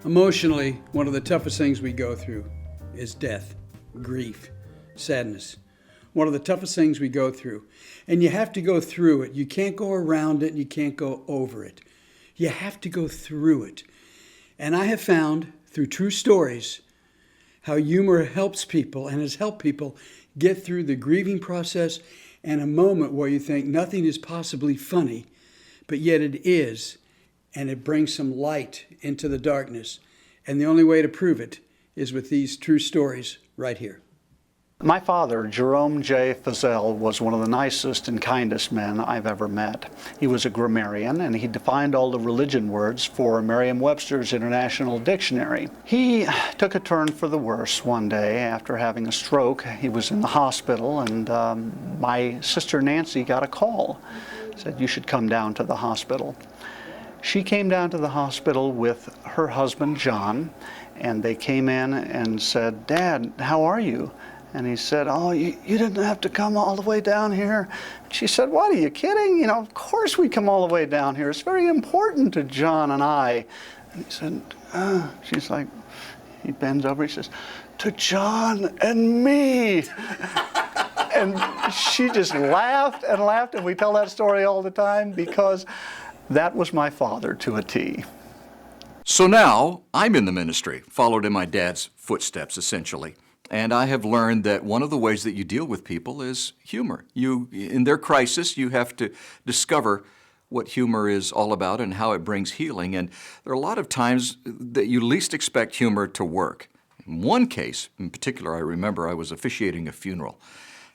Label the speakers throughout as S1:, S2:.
S1: Emotionally, one of the toughest things we go through is death, grief, sadness. One of the toughest things we go through. And you have to go through it. You can't go around it and you can't go over it. You have to go through it. And I have found through true stories how humor helps people and has helped people get through the grieving process and a moment where you think nothing is possibly funny, but yet it is. And it brings some light into the darkness. And the only way to prove it is with these true stories right here.
S2: My father, Jerome J. Fussell, was one of the nicest and kindest men I've ever met. He was a grammarian, and he defined all the religion words for Merriam-Webster's International Dictionary. He took a turn for the worse one day after having a stroke. He was in the hospital, and my sister Nancy got a call. Said, "You should come down to the hospital." She came down to the hospital with her husband, John, and they came in and said, "Dad, how are you?" And he said, "Oh, you didn't have to come all the way down here." She said, "What, are you kidding? You know, of course we come all the way down here. It's very important to John and I." And he said, she's like, he bends over, he says, "To John and me." And she just laughed, and we tell that story all the time because that was my father to a T.
S3: So now I'm in the ministry, followed in my dad's footsteps, essentially. And I have learned that one of the ways that you deal with people is humor. In their crisis, you have to discover what humor is all about and how it brings healing. And there are a lot of times that you least expect humor to work. In one case, in particular, I remember I was officiating a funeral.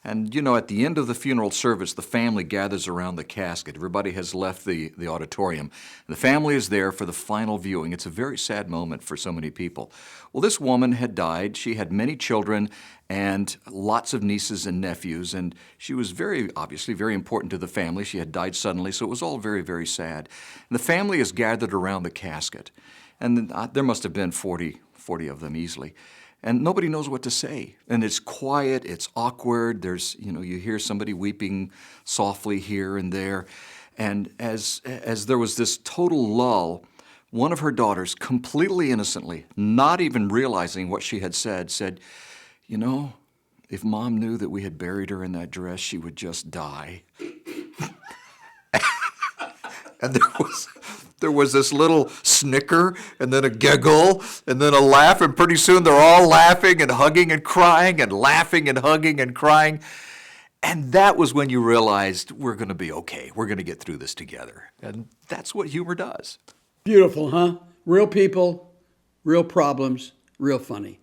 S3: And, you know, at the end of the funeral service, the family gathers around the casket. Everybody has left the auditorium. The family is there for the final viewing. It's a very sad moment for so many people. Well, this woman had died. She had many children and lots of nieces and nephews, and she was obviously very important to the family. She had died suddenly, so it was all very, very sad. And the family is gathered around the casket, and there must have been 40 of them easily. And nobody knows what to say. And it's quiet, it's awkward. You hear somebody weeping softly here and there. And as there was this total lull, one of her daughters, completely innocently, not even realizing what she had said, "You know, if Mom knew that we had buried her in that dress, she would just die." And there was this little snicker, and then a giggle, and then a laugh, and pretty soon they're all laughing and hugging and crying and laughing and hugging and crying. And that was when you realized we're going to be okay. We're going to get through this together. And that's what humor does.
S1: Beautiful, huh? Real people, real problems, real funny.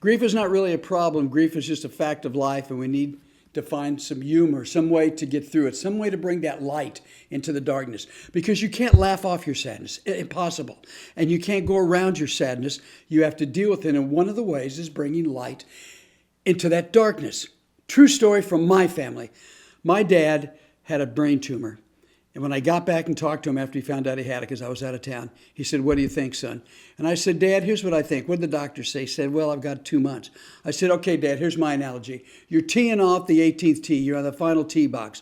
S1: Grief is not really a problem. Grief is just a fact of life, and we need to find some humor, some way to get through it, some way to bring that light into the darkness. Because you can't laugh off your sadness. Impossible. And you can't go around your sadness. You have to deal with it. And one of the ways is bringing light into that darkness. True story from my family. My dad had a brain tumor. And when I got back and talked to him after he found out he had it, because I was out of town, he said, "What do you think, son?" And I said, "Dad, here's what I think." "What did the doctor say?" He said, "Well, I've got 2 months." I said, "Okay, Dad, here's my analogy. You're teeing off the 18th tee. You're on the final tee box.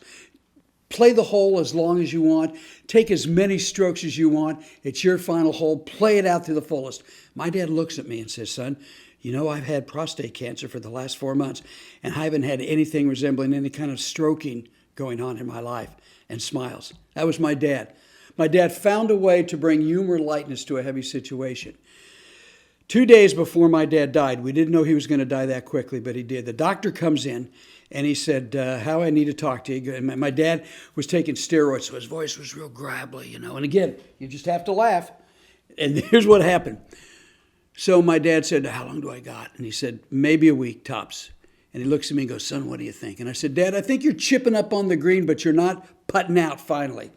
S1: Play the hole as long as you want. Take as many strokes as you want. It's your final hole. Play it out to the fullest." My dad looks at me and says, "Son, you know, I've had prostate cancer for the last 4 months, and I haven't had anything resembling any kind of stroking going on in my life," and smiles. That was my dad. My dad found a way to bring humor, lightness to a heavy situation. 2 days before my dad died, we didn't know he was going to die that quickly, but he did. The doctor comes in and he said, "How I need to talk to you." And my dad was taking steroids, so his voice was real gravelly, you know. And again, you just have to laugh. And here's what happened. So my dad said, "How long do I got?" And he said, "Maybe a week tops." And he looks at me and goes, "Son, what do you think?" And I said, "Dad, I think you're chipping up on the green, but you're not putting out finally."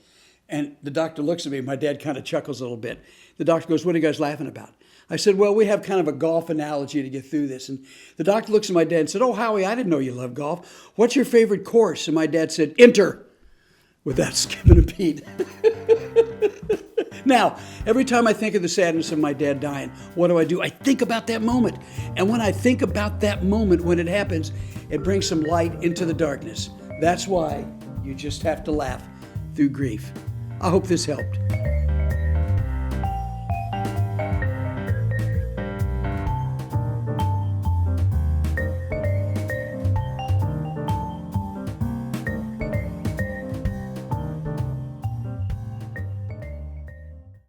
S1: And the doctor looks at me. My dad kind of chuckles a little bit. The doctor goes, "What are you guys laughing about?" I said, "Well, we have kind of a golf analogy to get through this." And the doctor looks at my dad and said, "Oh, Howie, I didn't know you love golf. What's your favorite course?" And my dad said, "Enter," without skipping a beat. Now, every time I think of the sadness of my dad dying, what do? I think about that moment. And when I think about that moment, when it happens, it brings some light into the darkness. That's why you just have to laugh through grief. I hope this helped.